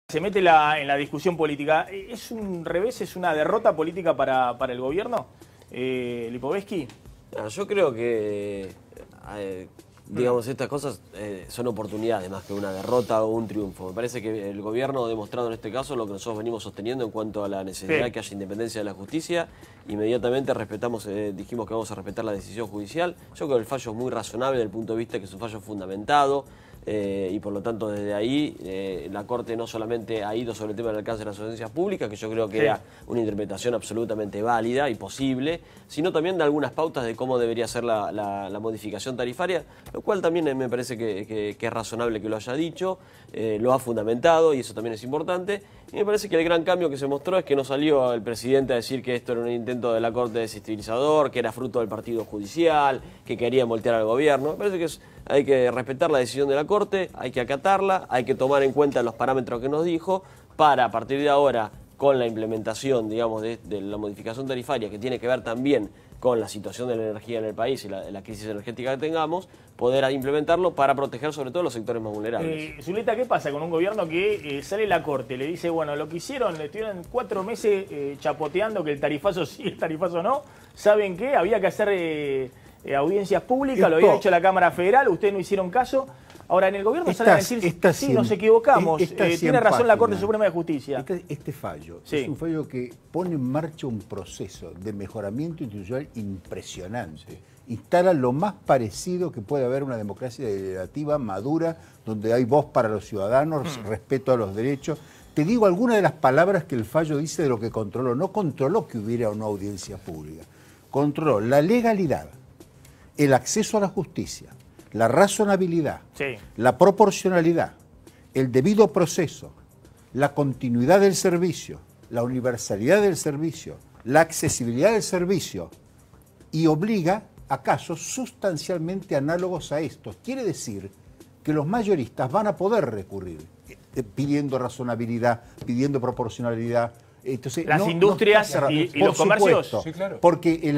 Se mete en la discusión política. ¿Es un revés, es una derrota política para el gobierno, Lipovetsky? Yo creo que, digamos, estas cosas son oportunidades más que una derrota o un triunfo. Me parece que el gobierno ha demostrado en este caso lo que nosotros venimos sosteniendo en cuanto a la necesidad de que haya independencia de la justicia. Inmediatamente dijimos que vamos a respetar la decisión judicial. Yo creo que el fallo es muy razonable desde el punto de vista que es un fallo fundamentado. Y por lo tanto desde ahí la Corte no solamente ha ido sobre el tema del alcance de las audiencias públicas, que yo creo que era una interpretación absolutamente válida y posible, sino también de algunas pautas de cómo debería ser la modificación tarifaria, lo cual también me parece que es razonable que lo haya dicho, lo ha fundamentado y eso también es importante. Y me parece que el gran cambio que se mostró es que no salió el presidente a decir que esto era un intento de la Corte desestabilizador, que era fruto del partido judicial, que quería voltear al gobierno. Me parece que hay que respetar la decisión de la Corte, hay que acatarla, hay que tomar en cuenta los parámetros que nos dijo para, a partir de ahora, con la implementación, digamos, de la modificación tarifaria, que tiene que ver también con la situación de la energía en el país y la crisis energética que tengamos, poder implementarlo para proteger sobre todo los sectores más vulnerables. Zuleta, ¿qué pasa con un gobierno que sale la Corte, le dice, bueno, lo que hicieron, estuvieron 4 meses chapoteando que el tarifazo sí, el tarifazo no? ¿Saben qué? Había que hacer audiencias públicas, lo había hecho la Cámara Federal, ustedes no hicieron caso. Ahora, en el gobierno salen a decir, sí, nos equivocamos, tiene razón la Corte Suprema de Justicia. Este fallo es un fallo que pone en marcha un proceso de mejoramiento institucional impresionante. Instala lo más parecido que puede haber una democracia deliberativa madura, donde hay voz para los ciudadanos, respeto a los derechos. Te digo algunas de las palabras que el fallo dice de lo que controló. No controló que hubiera una audiencia pública. Controló la legalidad, el acceso a la justicia, la razonabilidad, la proporcionalidad, el debido proceso, la continuidad del servicio, la universalidad del servicio, la accesibilidad del servicio y obliga a casos sustancialmente análogos a estos. Quiere decir que los mayoristas van a poder recurrir pidiendo razonabilidad, pidiendo proporcionalidad. Entonces, las industrias y los comercios. Sí, claro. Porque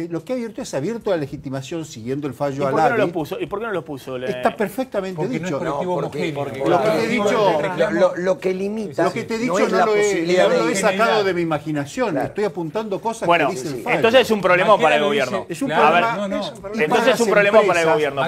lo que ha abierto es abierto a la legitimación siguiendo el fallo al ADI. ¿Y por qué no lo puso? Está perfectamente dicho. Lo que te he dicho, lo que limita. Lo que te he dicho no lo he sacado de mi imaginación. Claro. Estoy apuntando cosas que dice el fallo. Entonces es un problema para el gobierno. Es un problema. Entonces es un problema para el gobierno.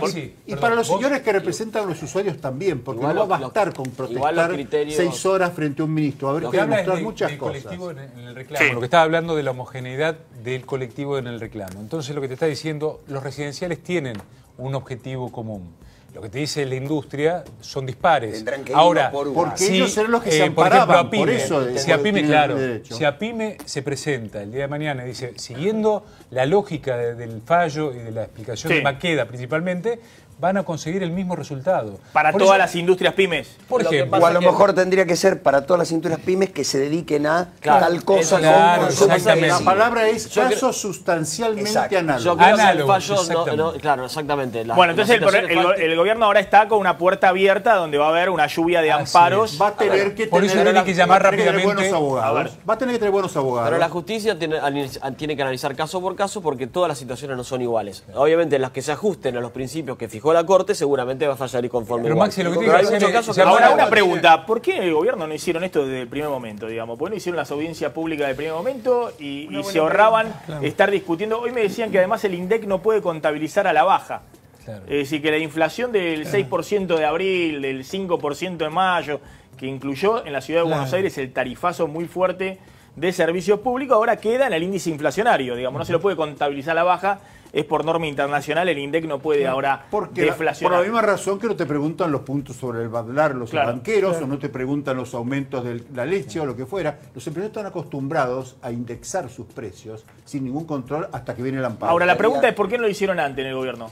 Y para los señores que representan a los usuarios también, porque no va a bastar con protestar 6 horas frente a un ministro. A ver, que demostrar muchas cosas. En el reclamo, lo que estaba hablando de la homogeneidad del colectivo en el reclamo. Entonces lo que te está diciendo, los residenciales tienen un objetivo común. Lo que te dice la industria son dispares. Ahora, porque ellos eran los que se amparaban, por eso. Si a PYME se presenta el día de mañana y dice, siguiendo la lógica del fallo y de la explicación de Maqueda principalmente, van a conseguir el mismo resultado. Para todas las industrias pymes. Por ejemplo. O a lo mejor tendría que ser para todas las industrias pymes que se dediquen a tal cosa. La palabra es caso sustancialmente análogo. Yo creo que el fallo, claro, exactamente. Bueno, entonces el gobierno ahora está con una puerta abierta donde va a haber una lluvia de amparos. Va a tener que por eso tiene que llamar rápidamente buenos abogados. Va a tener que tener buenos abogados. Pero la justicia tiene que analizar caso por caso porque todas las situaciones no son iguales. Obviamente las que se ajusten a los principios que fijó la Corte seguramente va a fallar y conforme. Pero igual. Maxi, lo que tiene que hacer ahora una pregunta, ¿por qué el gobierno no hicieron esto desde el primer momento, digamos? ¿Por qué no hicieron las audiencias públicas del primer momento y se ahorraban estar discutiendo? Hoy me decían que además el INDEC no puede contabilizar a la baja. Claro. Es decir, que la inflación del 6% de abril, del 5% de mayo, que incluyó en la ciudad de Buenos Aires el tarifazo muy fuerte de servicios públicos, ahora queda en el índice inflacionario, digamos, no se lo puede contabilizar a la baja. Es por norma internacional, el INDEC no puede ahora deflacionar. Por la misma razón que no te preguntan los puntos sobre el badlar los banqueros, o no te preguntan los aumentos de la leche o lo que fuera. Los empresarios están acostumbrados a indexar sus precios sin ningún control hasta que viene el amparo. Ahora, la pregunta es ¿por qué no lo hicieron antes en el gobierno?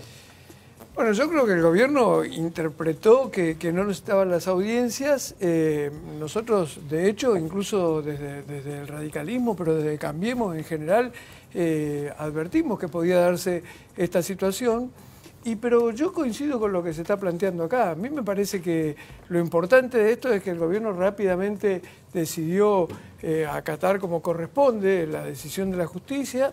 Bueno, yo creo que el gobierno interpretó que no necesitaban las audiencias. Nosotros, de hecho, incluso desde el radicalismo, pero desde Cambiemos en general, advertimos que podía darse esta situación. Pero yo coincido con lo que se está planteando acá. A mí me parece que lo importante de esto es que el gobierno rápidamente decidió acatar como corresponde la decisión de la justicia.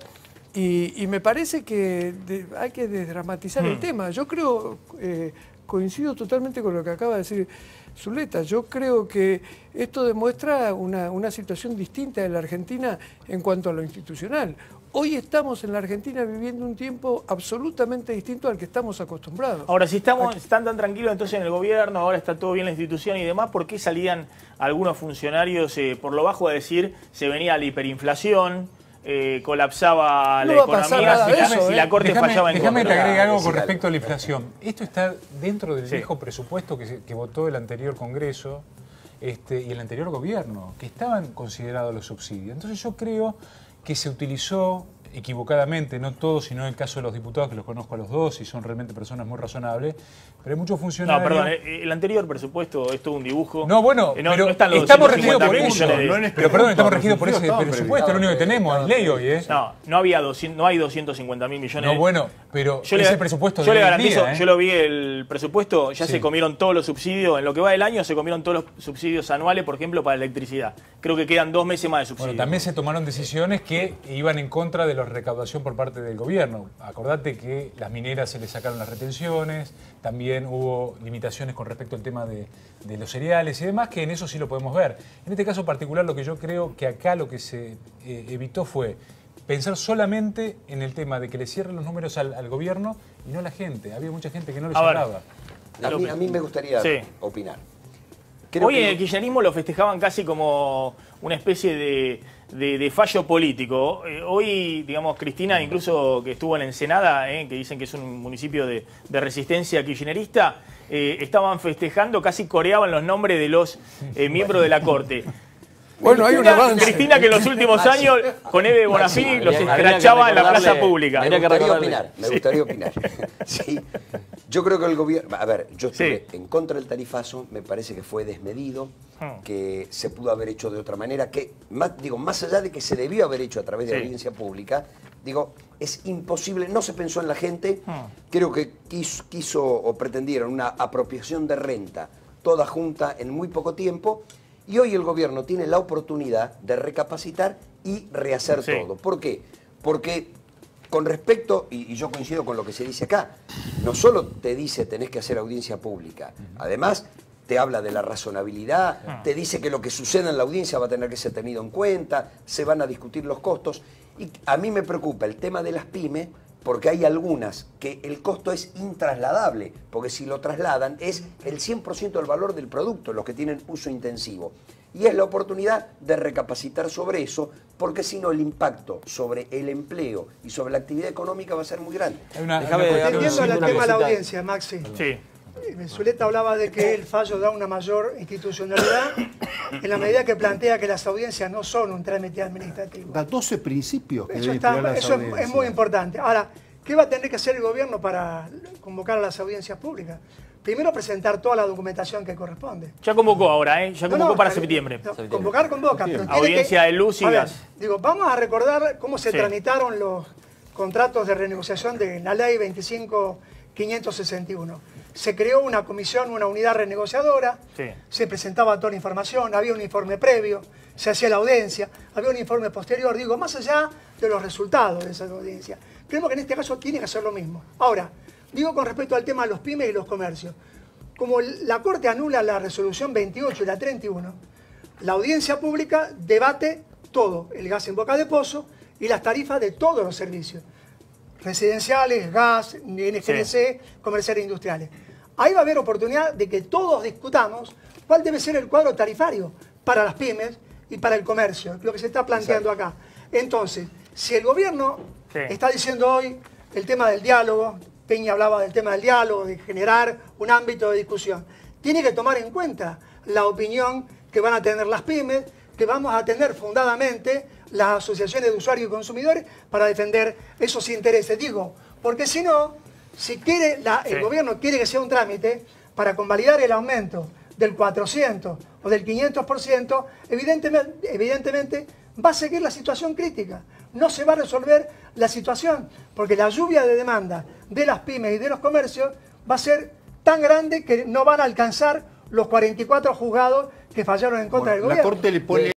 Y me parece que hay que desdramatizar el tema. Yo creo, coincido totalmente con lo que acaba de decir Zuleta. Yo creo que esto demuestra una situación distinta en la Argentina en cuanto a lo institucional. Hoy estamos en la Argentina viviendo un tiempo absolutamente distinto al que estamos acostumbrados. Ahora, si están tan tranquilos entonces en el gobierno, ahora está todo bien la institución y demás, ¿por qué salían algunos funcionarios por lo bajo a decir se venía la hiperinflación, colapsaba la economía, si la Corte fallaba en contra? Déjame que agregue algo con respecto a la inflación. Esto está dentro del viejo presupuesto que votó el anterior Congreso y el anterior gobierno, que estaban considerados los subsidios. Entonces yo creo que se utilizó equivocadamente, no todos, sino en el caso de los diputados, que los conozco a los dos y son realmente personas muy razonables, pero hay muchos funcionarios... No, perdón, el anterior presupuesto es todo un dibujo. No, bueno, pero estamos regidos por eso. Pero perdón, estamos regidos por ese presupuesto, lo único que tenemos, es ley hoy, ¿eh? No hay 250.000 millones. No, bueno, pero ese presupuesto... Yo le garantizo, yo lo vi el presupuesto, ya se comieron todos los subsidios, en lo que va del año se comieron todos los subsidios anuales, por ejemplo, para la electricidad. Creo que quedan 2 meses más de subsidios. Bueno, también se tomaron decisiones que iban en contra de la recaudación por parte del gobierno. Acordate que las mineras se les sacaron las retenciones, también hubo limitaciones con respecto al tema de los cereales y demás, que en eso sí lo podemos ver. En este caso particular, lo que yo creo que acá lo que se evitó fue pensar solamente en el tema de que le cierren los números al gobierno y no a la gente. Había mucha gente que no le cerraba. A mí me gustaría opinar. Hoy en el kirchnerismo lo festejaban casi como una especie de fallo político. Hoy, digamos, Cristina, incluso que estuvo en Ensenada, que dicen que es un municipio de resistencia kirchnerista, estaban festejando, casi coreaban los nombres de los miembros de la Corte. Bueno, hay un avance. Cristina, que en los últimos años con Eve Bonafini los escrachaba en la plaza pública. Me gustaría opinar. Sí. Yo creo que el gobierno... A ver, yo estuve en contra del tarifazo, me parece que fue desmedido, que se pudo haber hecho de otra manera, que, más allá de que se debió haber hecho a través de la audiencia pública, es imposible, no se pensó en la gente, creo que quiso o pretendieron una apropiación de renta toda junta en muy poco tiempo, y hoy el gobierno tiene la oportunidad de recapacitar y rehacer todo. ¿Por qué? Porque con respecto, y yo coincido con lo que se dice acá, no solo te dice tenés que hacer audiencia pública, además te habla de la razonabilidad, te dice que lo que suceda en la audiencia va a tener que ser tenido en cuenta, se van a discutir los costos, y a mí me preocupa el tema de las pymes, porque hay algunas que el costo es intrasladable, porque si lo trasladan es el 100% del valor del producto, los que tienen uso intensivo. Y es la oportunidad de recapacitar sobre eso, porque si no el impacto sobre el empleo y sobre la actividad económica va a ser muy grande. Atendiendo al tema de la audiencia, Maxi. Sí. Zuleta hablaba de que el fallo da una mayor institucionalidad en la medida que plantea que las audiencias no son un trámite administrativo. Da 12 principios que eso es muy importante. Ahora, ¿qué va a tener que hacer el gobierno para convocar a las audiencias públicas? Primero, presentar toda la documentación que corresponde. Ya convocó ahora, ya convocó para septiembre. Convoca. Pero audiencia de luz y gas. Vamos a recordar cómo se tramitaron los contratos de renegociación de la ley 25.561. Se creó una comisión, una unidad renegociadora, se presentaba toda la información, había un informe previo, se hacía la audiencia, había un informe posterior, más allá de los resultados de esa audiencia. Creemos que en este caso tiene que hacer lo mismo. Ahora, con respecto al tema de los pymes y los comercios, como la Corte anula la resolución 28 y la 31, la audiencia pública debate todo, el gas en boca de pozo y las tarifas de todos los servicios, residenciales, gas, NGLC, comerciales e industriales. Ahí va a haber oportunidad de que todos discutamos cuál debe ser el cuadro tarifario para las pymes y para el comercio, lo que se está planteando acá. Entonces, si el gobierno está diciendo hoy el tema del diálogo, Peña hablaba del tema del diálogo, de generar un ámbito de discusión, tiene que tomar en cuenta la opinión que van a tener las pymes, que vamos a tener fundadamente las asociaciones de usuarios y consumidores para defender esos intereses. Porque si no, si quiere el gobierno quiere que sea un trámite para convalidar el aumento del 400 o del 500%, evidentemente va a seguir la situación crítica. No se va a resolver la situación, porque la lluvia de demanda de las pymes y de los comercios va a ser tan grande que no van a alcanzar los 44 juzgados que fallaron en contra del gobierno. La Corte le pone